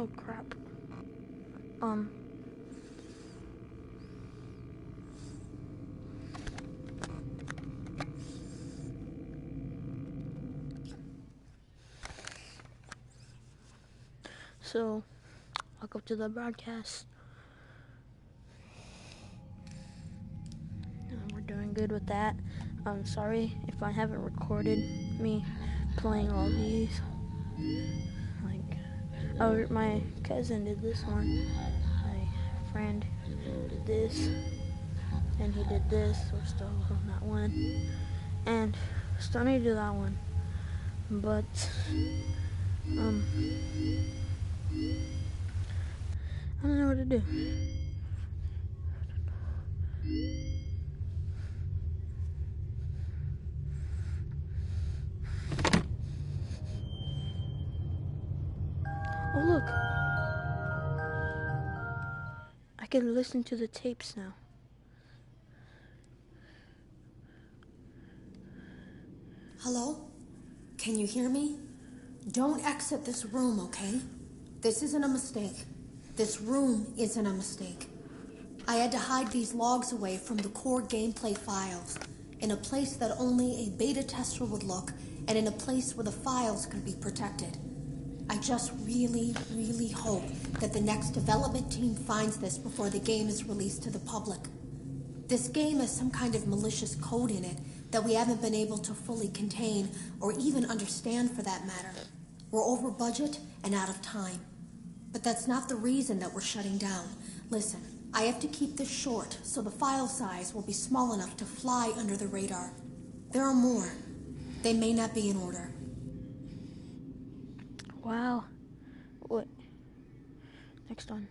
Oh crap. So, welcome to the broadcast. We're doing good with that. I'm sorry if I haven't recorded me playing all these. My cousin did this one. My friend did this. And he did this. We're still on that one. And still need to do that one. But, I don't know what to do. Oh look! I can listen to the tapes now. Hello? Can you hear me? Don't exit this room, okay? This isn't a mistake. This room isn't a mistake. I had to hide these logs away from the core gameplay files in a place that only a beta tester would look, and in a place where the files could be protected. I just really, really hope that the next development team finds this before the game is released to the public. This game has some kind of malicious code in it that we haven't been able to fully contain or even understand for that matter. We're over budget and out of time. But that's not the reason that we're shutting down. Listen, I have to keep this short so the file size will be small enough to fly under the radar. There are more. They may not be in order. Wow. What? Next one.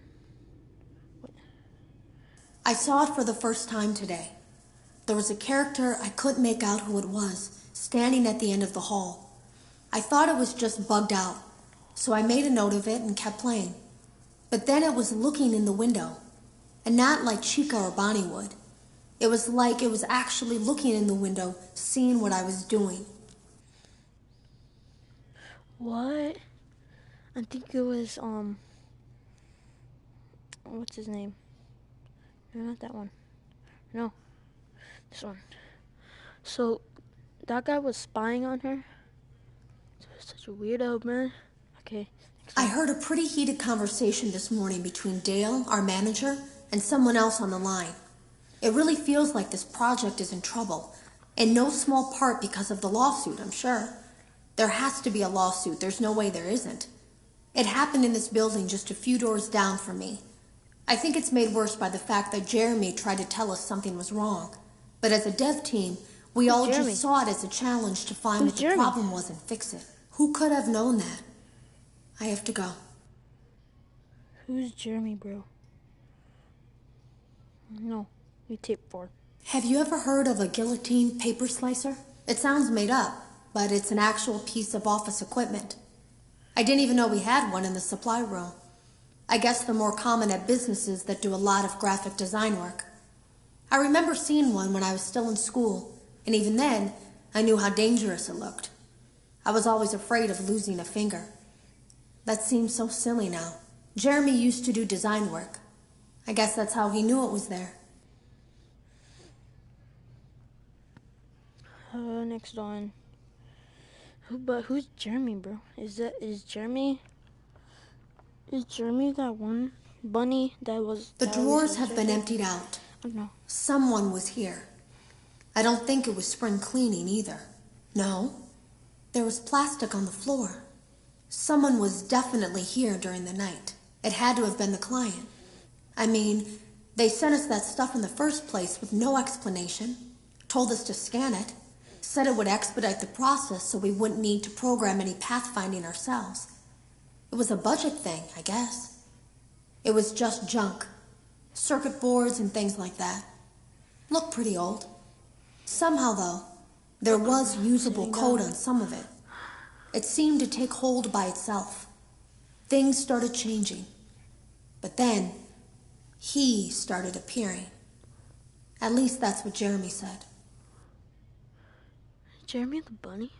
What? I saw it for the first time today. There was a character I couldn't make out who it was, standing at the end of the hall. I thought it was just bugged out, so I made a note of it and kept playing. But then it was looking in the window, and not like Chica or Bonnie would. It was like it was actually looking in the window, seeing what I was doing. What? I think it was, what's his name? No, not that one. No. This one. So, that guy was spying on her? Such a weirdo, man. Okay. I heard a pretty heated conversation this morning between Dale, our manager, and someone else on the line. It really feels like this project is in trouble, in no small part because of the lawsuit, I'm sure. There has to be a lawsuit. There's no way there isn't. It happened in this building just a few doors down from me. I think it's made worse by the fact that Jeremy tried to tell us something was wrong. But as a dev team, we all just saw it as a challenge to find what the problem was and fix it. Who could have known that? I have to go. Who's Jeremy, bro? No, we tape 4. Have you ever heard of a guillotine paper slicer? It sounds made up, but it's an actual piece of office equipment. I didn't even know we had one in the supply room. I guess they're more common at businesses that do a lot of graphic design work. I remember seeing one when I was still in school, and even then, I knew how dangerous it looked. I was always afraid of losing a finger. That seems so silly now. Jeremy used to do design work. I guess that's how he knew it was there. Next on. But who's Jeremy, bro? Is Jeremy that one bunny that was... The drawers have been emptied out. Oh, no. Someone was here. I don't think it was spring cleaning either. No. There was plastic on the floor. Someone was definitely here during the night. It had to have been the client. I mean, they sent us that stuff in the first place with no explanation, told us to scan it, said it would expedite the process so we wouldn't need to program any pathfinding ourselves. It was a budget thing, I guess. It was just junk. Circuit boards and things like that. Looked pretty old. Somehow, though, there was usable code on some of it. It seemed to take hold by itself. Things started changing. But then, he started appearing. At least that's what Jeremy said. Jeremy the bunny?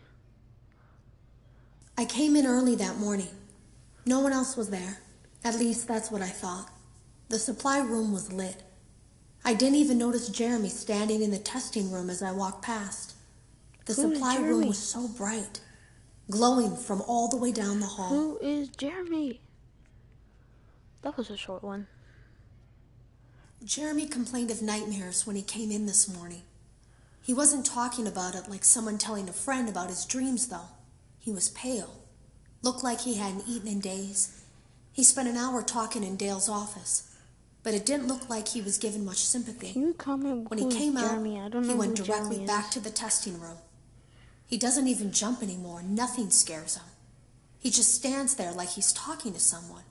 I came in early that morning. No one else was there. At least that's what I thought. The supply room was lit. I didn't even notice Jeremy standing in the testing room as I walked past. The supply room was so bright, glowing from all the way down the hall. Who is Jeremy? That was a short one. Jeremy complained of nightmares when he came in this morning. He wasn't talking about it like someone telling a friend about his dreams, though. He was pale. Looked like he hadn't eaten in days. He spent an hour talking in Dale's office, but it didn't look like he was given much sympathy. Can you comment when he came Jeremy? out, I don't know he went who directly Jeremy back is. to the testing room. He doesn't even jump anymore. Nothing scares him. He just stands there like he's talking to someone.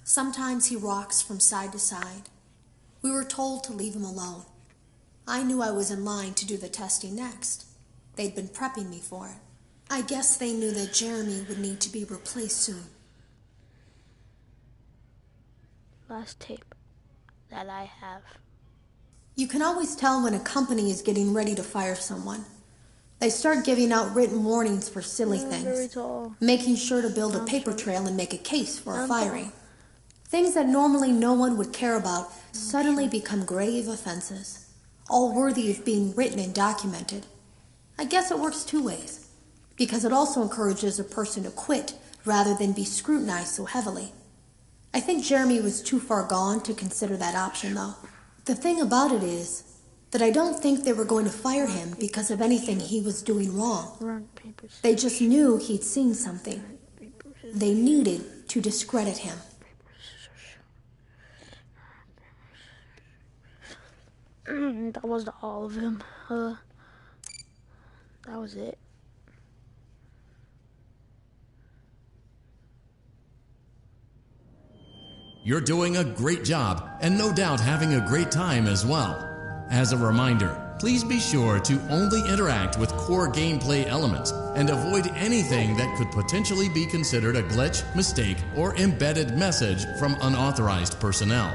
Sometimes he rocks from side to side. We were told to leave him alone. I knew I was in line to do the testing next. They'd been prepping me for it. I guess they knew that Jeremy would need to be replaced soon. Last tape that I have. You can always tell when a company is getting ready to fire someone. They start giving out written warnings for silly things, making sure to build a paper trail and make a case for a firing. Things that normally no one would care about suddenly become grave offenses, all worthy of being written and documented. I guess it works two ways, because it also encourages a person to quit rather than be scrutinized so heavily. I think Jeremy was too far gone to consider that option, though. The thing about it is that I don't think they were going to fire him because of anything he was doing wrong. They just knew he'd seen something. They needed to discredit him. That was all of him. That was it. You're doing a great job, and no doubt having a great time as well. As a reminder, please be sure to only interact with core gameplay elements and avoid anything that could potentially be considered a glitch, mistake, or embedded message from unauthorized personnel.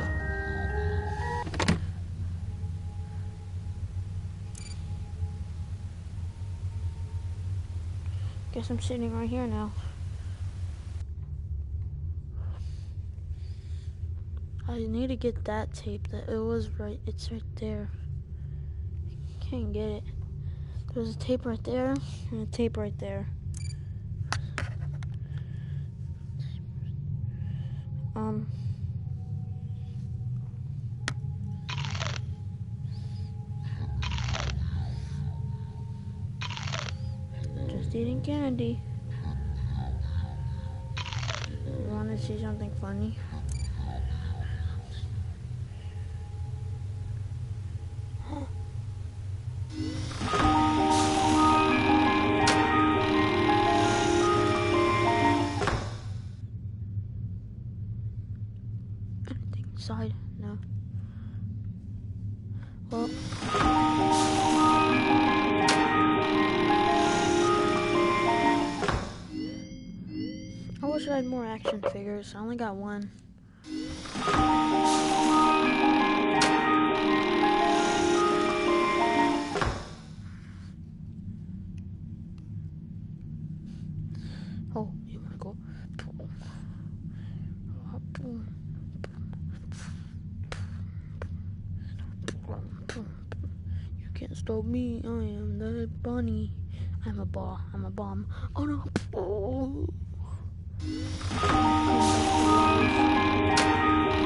Guess I'm sitting right here now. I need to get that tape. That it was right. It's right there. I can't get it. There's a tape right there and a tape right there. Just eating candy. You want to see something funny? Anything inside? No. Well. I wish I had more action figures. I only got one. Oh, you wanna go? You can't stop me. I am the bunny. I'm a ball. I'm a bomb. Oh no. Oh.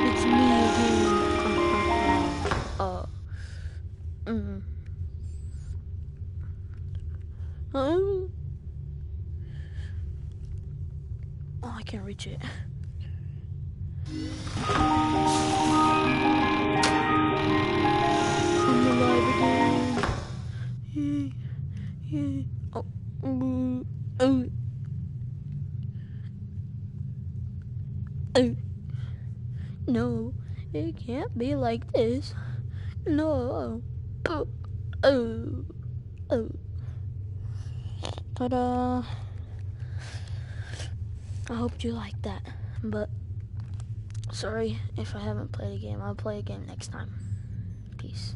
It's me again. Oh, I can't reach it. I'm alive again. Yay. Yay. Oh. Oh. Oh. No, it can't be like this. No. Oh. Oh. Oh. Ta-da. I hope you liked that. But sorry if I haven't played a game. I'll play a game next time. Peace.